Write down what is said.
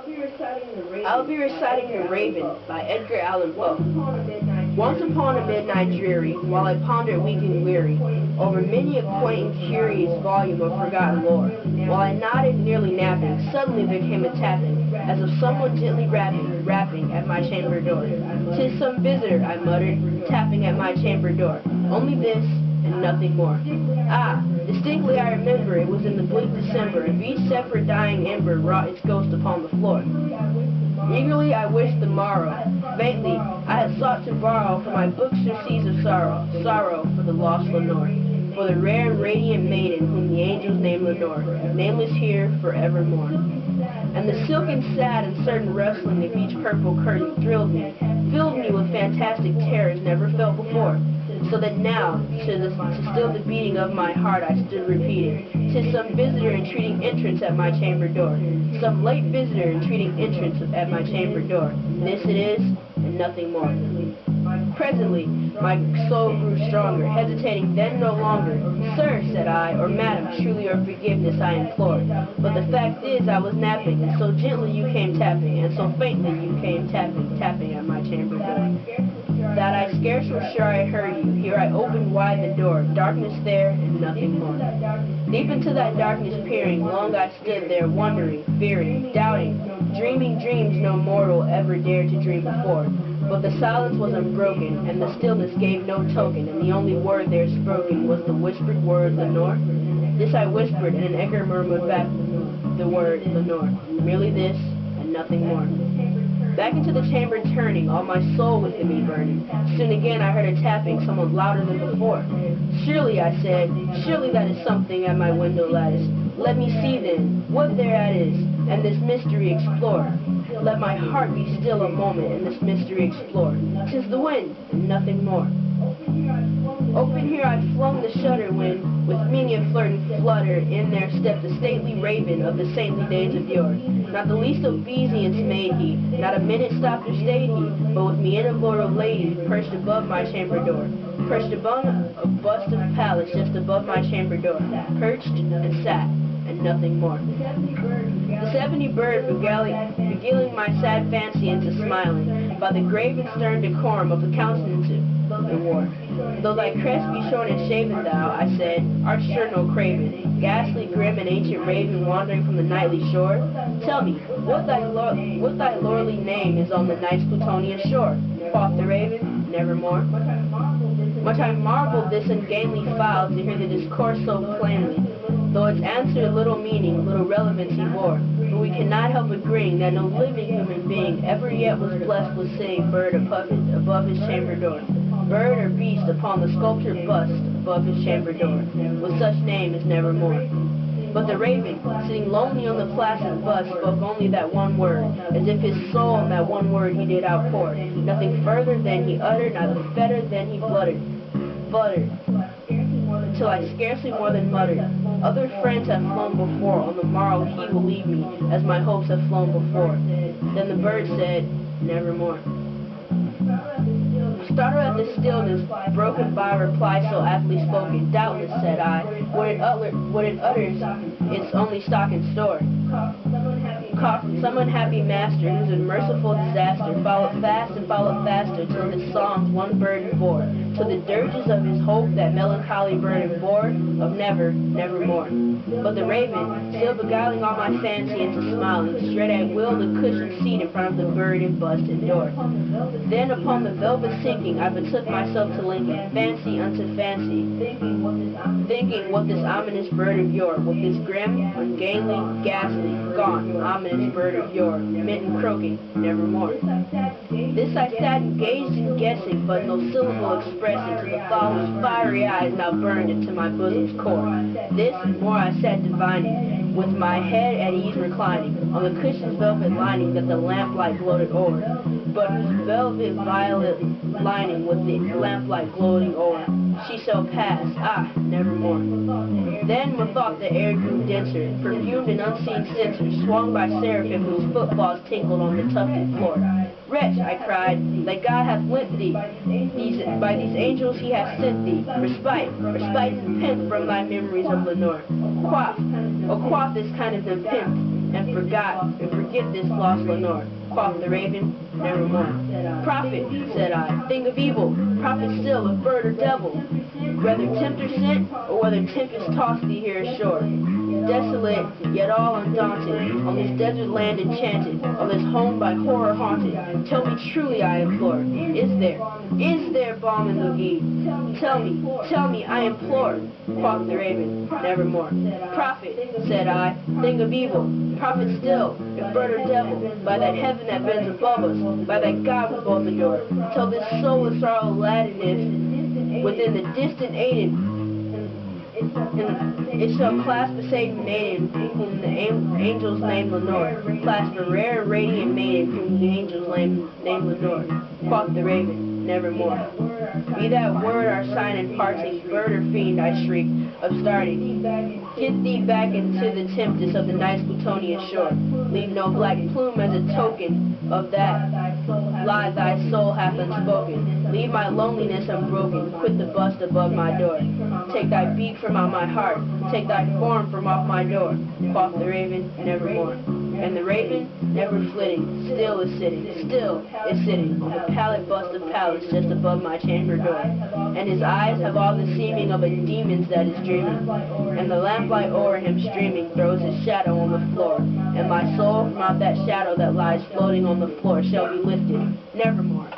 I'll be reciting The Raven by Edgar Allan Poe. Once upon a midnight dreary, while I pondered weak and weary over many a quaint and curious volume of forgotten lore, while I nodded nearly napping, suddenly there came a tapping, as of someone gently rapping at my chamber door. "'Tis some visitor," I muttered, tapping at my chamber door. Only this, and nothing more. Ah, distinctly I remember it was in the bleak December, and each separate dying ember wrought its ghost upon the floor. Eagerly I wished the morrow. Faintly I had sought to borrow from my books surcease of sorrow for the lost Lenore, for the rare and radiant maiden whom the angels name Lenore, nameless here forevermore. And the silken, sad, and certain rustling of each purple curtain thrilled me, filled me with fantastic terrors never felt before, so that now, to still the beating of my heart, I stood repeating, "'Tis some visitor entreating entrance at my chamber door, some late visitor entreating entrance at my chamber door. This it is, and nothing more." Presently, my soul grew stronger, hesitating then no longer. "Sir," said I, "or madam, truly your forgiveness I implore. But the fact is I was napping, and so gently you came tapping, and so faintly you came tapping at my chamber door, that I scarce was sure I heard you. Here I opened wide the door, darkness there, and nothing more. Deep into that darkness peering, long I stood there, wondering, fearing, doubting, dreaming dreams no mortal ever dared to dream before. But the silence was unbroken, and the stillness gave no token, and the only word there spoken was the whispered word Lenore. This I whispered, and an echo murmured back the word Lenore. Merely this, and nothing more. Back into the chamber turning, all my soul within me burning. Soon again I heard a tapping, somewhat louder than before. "Surely," I said, "surely that is something at my window lattice. Let me see then, what thereat is, and this mystery explore. Let my heart be still a moment, and this mystery explore. 'Tis the wind, and nothing more." Open here I flung the shutter when, with many a flirt and flutter, in there stepped the stately raven of the saintly days of yore. Not the least obeisance made he, not a minute stopped or stayed he, but with mien of lord or lady, perched above my chamber door. Perched above a bust of Pallas just above my chamber door. Perched and sat, and nothing more. The 70 bird beguiling my sad fancy into smiling, by the grave and stern decorum of the countenance it wore. "Though thy crest be shorn and shaven, thou," I said, "art sure no craven, ghastly, grim, and ancient raven wandering from the nightly shore? Tell me, what thy lordly name is on the night's Plutonian shore?" Quoth the raven, "Nevermore." Much I marveled this ungainly fowl to hear the discourse so plainly, though its answer little meaning, little relevancy bore. But we cannot help agreeing that no living human being ever yet was blessed with seeing bird above his chamber door, bird or beast upon the sculptured bust above his chamber door, with such name as Nevermore. But the raven, sitting lonely on the placid bust, spoke only that one word, as if his soul in that one word he did outpour. Nothing further than he uttered, neither better than he fluttered, till I scarcely more than muttered, "Other friends have flown before, on the morrow he will leave me, as my hopes have flown before." Then the bird said, "Nevermore." Startled at the stillness, broken by a reply so aptly spoken, "Doubtless," said I, what it utters its only stock and store. Some unhappy master, whose unmerciful disaster followed fast and followed faster, till his songs one burden bore, till the dirges of his hope that melancholy burden bore, of nevermore. But the raven, still beguiling all my fancy into smiling, spread at will the cushioned seat in front of the bird and bust and door. Then upon the velvet sinking, I betook myself to linking, fancy unto fancy, thinking what this ominous bird of yore, what this grim, ungainly, ghastly, gaunt, ominous bird of yore, meant in croaking, "Nevermore." This I sat engaged in guessing, but no syllable expressing, till the fowler's fiery eyes now burned into my bosom's core. This and more I sat divining, with my head at ease reclining, on the cushion's velvet lining that the lamplight gloated o'er, but whose velvet violet lining with the lamplight gloating o'er. She shall pass, ah, nevermore. Then methought the air grew denser, perfumed and unseen censers, swung by seraphim whose footfalls tinkled on the tufted floor. "Wretch," I cried, "that God hath lent thee, by these angels he hath sent thee, respite and pent from thy memories of Lenore. Quaff, oh quaff this kind of nepenthe, and forget this lost Lenore. Quoth the raven, nevermore. Prophet, said I, think of evil, prophet still, of bird or devil, whether tempter sent, or whether tempest tossed thee here ashore. Desolate, yet all undaunted, on this desert land enchanted, on this home by horror haunted, tell me truly, I implore, is there balm in Lugi? Tell me, I implore. Quoth the raven, nevermore. Prophet, said I, think of evil, prophet still, if bird or devil, by that heaven that bends above us, by that God we both adore, till this soul of sorrow laden is within the distant Aden, it shall clasp a Satan maiden, whom the angels name Lenore, clasp a rare and radiant maiden, whom the angels name Lenore. Quoth the raven, nevermore. Be that word our sign in parting, bird or fiend, I shrieked, upstarting. Get thee back into the tempest of the nice Plutonian shore. Leave no black plume as a token of that lie thy soul hath unspoken. Leave my loneliness unbroken, quit the bust above my door. Take thy beak from out my heart, take thy form from off my door. Quoth the raven, nevermore. And the raven, never flitting, still is sitting on the pallid bust of Pallas just above my chamber door. And his eyes have all the seeming of a demon's that is dreaming, and the lamplight o'er him streaming throws his shadow on the floor, and my soul from out that shadow that lies floating on the floor shall be lifted, nevermore.